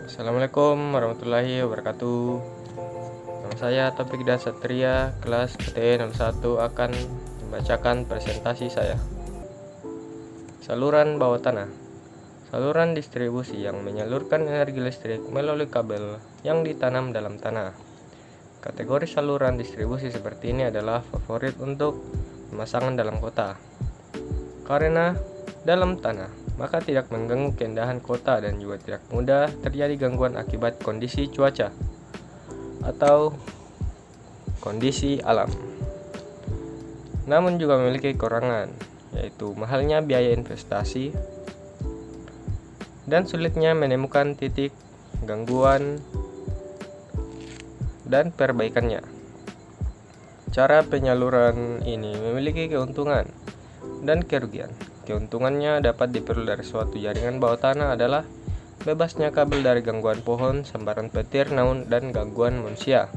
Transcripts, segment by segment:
Assalamualaikum warahmatullahi wabarakatuh. Nama saya Taufik Dasatria, kelas PTN 01 akan membacakan presentasi saya. Saluran bawah tanah. Saluran distribusi yang menyalurkan energi listrik melalui kabel yang ditanam dalam tanah. Kategori saluran distribusi seperti ini adalah favorit untuk pemasangan dalam kota. Karena dalam tanah, maka tidak mengganggu keindahan kota dan juga tidak mudah terjadi gangguan akibat kondisi cuaca atau kondisi alam. Namun juga memiliki kekurangan, yaitu mahalnya biaya investasi dan sulitnya menemukan titik gangguan dan perbaikannya. Cara penyaluran ini memiliki keuntungan dan kerugian. Keuntungannya dapat diperoleh dari suatu jaringan bawah tanah adalah bebasnya kabel dari gangguan pohon, sambaran petir, naun, dan gangguan manusia.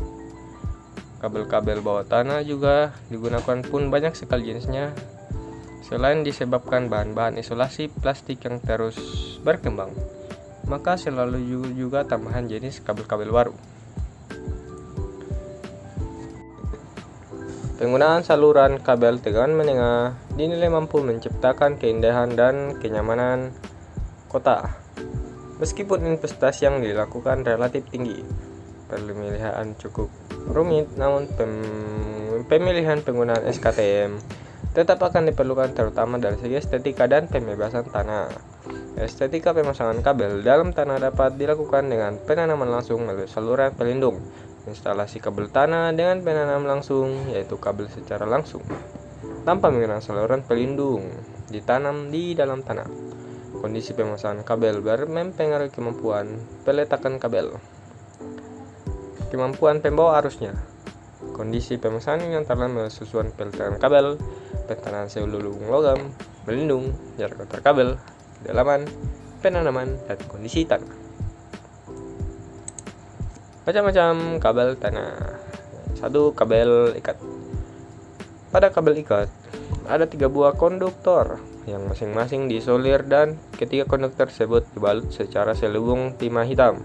Kabel-kabel bawah tanah juga digunakan pun banyak sekali jenisnya. Selain disebabkan bahan-bahan isolasi plastik yang terus berkembang, maka selalu juga tambahan jenis kabel-kabel baru. Penggunaan saluran kabel tegangan menengah dinilai mampu menciptakan keindahan dan kenyamanan kota. Meskipun investasi yang dilakukan relatif tinggi, pemilihan cukup rumit, namun pemilihan penggunaan SKTM tetap akan diperlukan terutama dari segi estetika dan pembebasan tanah. Estetika pemasangan kabel dalam tanah dapat dilakukan dengan penanaman langsung melalui saluran pelindung. Instalasi kabel tanah dengan penanam langsung, yaitu kabel secara langsung tanpa menggunakan saluran pelindung ditanam di dalam tanah. Kondisi pemasangan kabel mempengaruhi kemampuan peletakan kabel, kemampuan pembawa arusnya, kondisi pemasangan yang terlalu susunan peletakan kabel, pentanaan selulung logam, pelindung, jarak antar kabel, kedalaman, penanaman, dan kondisi tanah. Macam-macam kabel tanah. 1. Kabel ikat. Pada kabel ikat ada 3 buah konduktor yang masing-masing diisolir dan ketiga konduktor tersebut dibalut secara selubung timah hitam.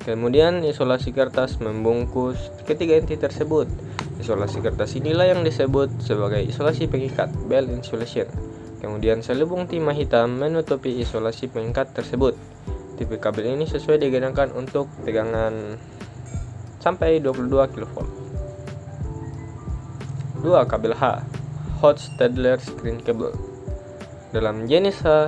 Kemudian isolasi kertas membungkus ketiga inti tersebut. Isolasi kertas inilah yang disebut sebagai isolasi pengikat, belt insulation. Kemudian selubung timah hitam menutupi isolasi pengikat tersebut. Tipe kabel ini sesuai digunakan untuk tegangan sampai 22 kV. 2. Kabel H, Hot Staedtler Screen Cable. Dalam jenis H,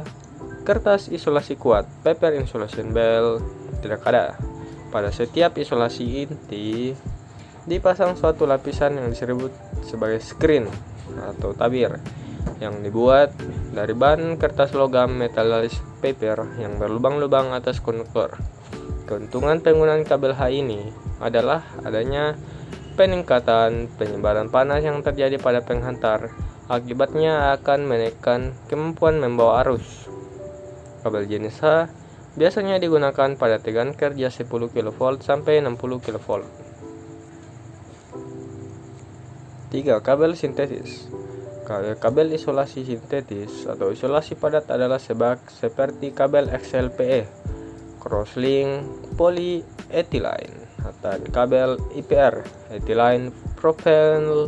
kertas isolasi kuat, paper insulation belt, tidak ada. Pada setiap isolasi inti dipasang suatu lapisan yang disebut sebagai screen atau tabir yang dibuat dari bahan kertas logam metallized paper yang berlubang-lubang atas konduktor. Keuntungan penggunaan kabel H ini adalah adanya peningkatan penyebaran panas yang terjadi pada penghantar. Akibatnya akan menekan kemampuan membawa arus. Kabel jenis H biasanya digunakan pada tegangan kerja 10 kV sampai 60 kV. 3. Kabel sintetis. Kabel isolasi sintetis atau isolasi padat adalah seperti kabel XLPE, crosslink polyethylene, atau kabel IPR, ethylene propyl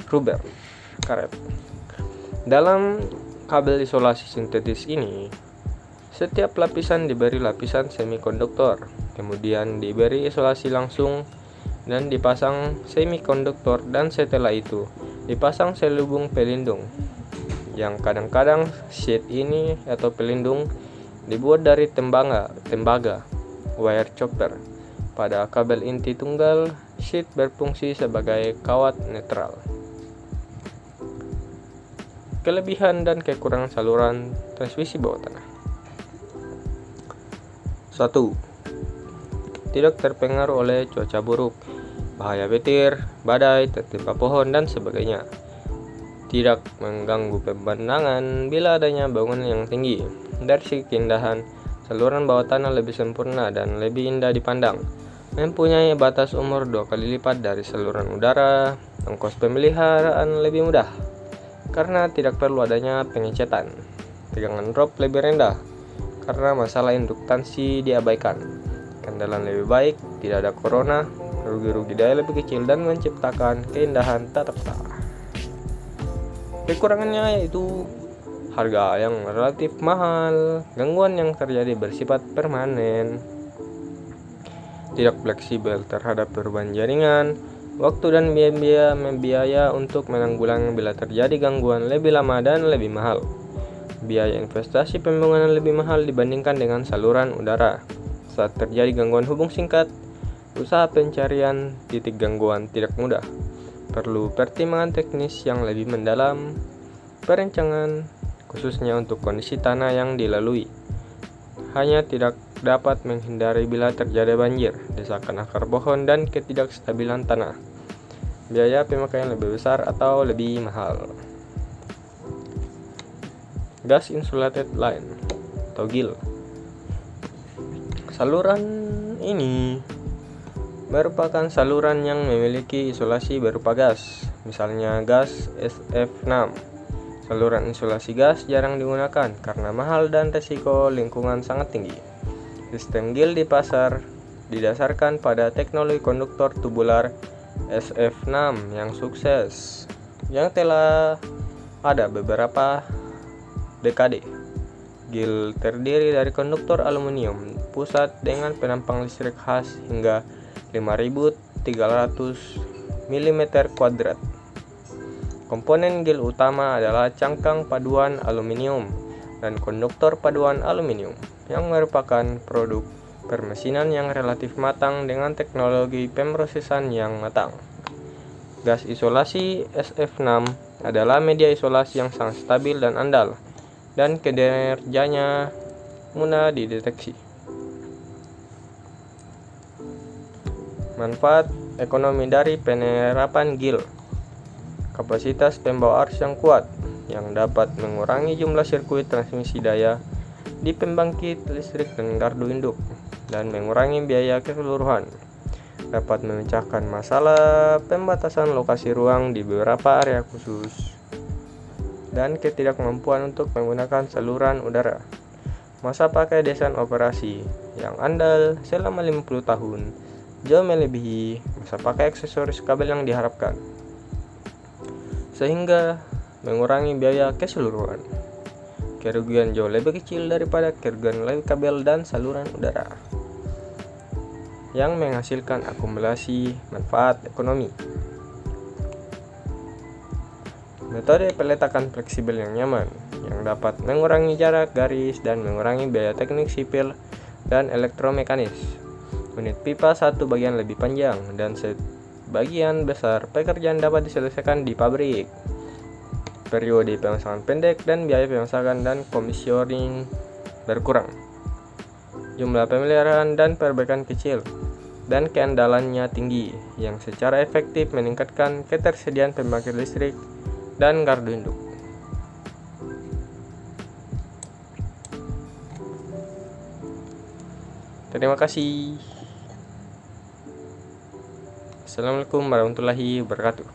rubber karet. Dalam kabel isolasi sintetis ini, setiap lapisan diberi lapisan semikonduktor, kemudian diberi isolasi langsung dan dipasang semikonduktor, dan setelah itu dipasang selubung pelindung yang kadang-kadang sheet ini atau pelindung dibuat dari tembaga wire chopper. Pada kabel inti tunggal, sheet berfungsi sebagai kawat netral. Kelebihan dan kekurangan saluran transmisi bawah tanah. 1. Tidak terpengaruh oleh cuaca buruk, bahaya petir, badai, tertimpa pohon, dan sebagainya. Tidak mengganggu pemandangan bila adanya bangunan yang tinggi. Dari segi keindahan, saluran bawah tanah lebih sempurna dan lebih indah dipandang. Mempunyai batas umur 2 kali lipat dari saluran udara. Ongkos pemeliharaan lebih mudah karena tidak perlu adanya pengecetan. Tegangan drop lebih rendah karena masalah induktansi diabaikan. Kendaraan lebih baik, tidak ada corona, rugi-rugi daya lebih kecil, dan menciptakan keindahan tatap mata. Kekurangannya yaitu harga yang relatif mahal, gangguan yang terjadi bersifat permanen, tidak fleksibel terhadap perubahan jaringan, waktu dan biaya untuk menanggulangi bila terjadi gangguan lebih lama dan lebih mahal. Biaya investasi pembangunan lebih mahal dibandingkan dengan saluran udara. Saat terjadi gangguan hubung singkat, usaha pencarian titik gangguan tidak mudah. Perlu pertimbangan teknis yang lebih mendalam, perencanaan khususnya untuk kondisi tanah yang dilalui. Hanya tidak dapat menghindari bila terjadi banjir, desakan akar pohon, dan ketidakstabilan tanah. Biaya pemakaian lebih besar atau lebih mahal. Gas insulated line atau GIL. Saluran ini merupakan saluran yang memiliki isolasi berupa gas, misalnya gas SF6. Saluran isolasi gas jarang digunakan karena mahal dan resiko lingkungan sangat tinggi. Sistem GIL di pasar didasarkan pada teknologi konduktor tubular SF6 yang sukses, yang telah ada beberapa dekade. GIL terdiri dari konduktor aluminium pusat dengan penampang listrik khas hingga 5.300 mm². Komponen GIL utama adalah cangkang paduan aluminium dan konduktor paduan aluminium, yang merupakan produk permesinan yang relatif matang dengan teknologi pemrosesan yang matang. Gas isolasi SF6 adalah media isolasi yang sangat stabil dan andal, dan kinerjanya mudah dideteksi. Manfaat ekonomi dari penerapan GIL. Kapasitas pembawa arus yang kuat, yang dapat mengurangi jumlah sirkuit transmisi daya di pembangkit listrik dan gardu induk, dan mengurangi biaya keseluruhan. Dapat memecahkan masalah pembatasan lokasi ruang di beberapa area khusus, dan ketidakmampuan untuk menggunakan saluran udara. Masa pakai desain operasi yang andal selama 50 tahun, jauh melebihi masa pakai aksesoris kabel yang diharapkan, sehingga mengurangi biaya keseluruhan. Kerugian jauh lebih kecil daripada kerugian lewat kabel dan saluran udara, yang menghasilkan akumulasi manfaat ekonomi. Metode peletakan fleksibel yang nyaman, yang dapat mengurangi jarak garis dan mengurangi biaya teknik sipil dan elektromekanis. Unit pipa satu bagian lebih panjang, dan sebagian besar pekerjaan dapat diselesaikan di pabrik. Periode pemasangan pendek dan biaya pemasangan dan komisioning berkurang. Jumlah pemeliharaan dan perbaikan kecil, dan keandalannya tinggi, yang secara efektif meningkatkan ketersediaan pembangkit listrik dan gardu induk. Terima kasih. Assalamualaikum warahmatullahi wabarakatuh.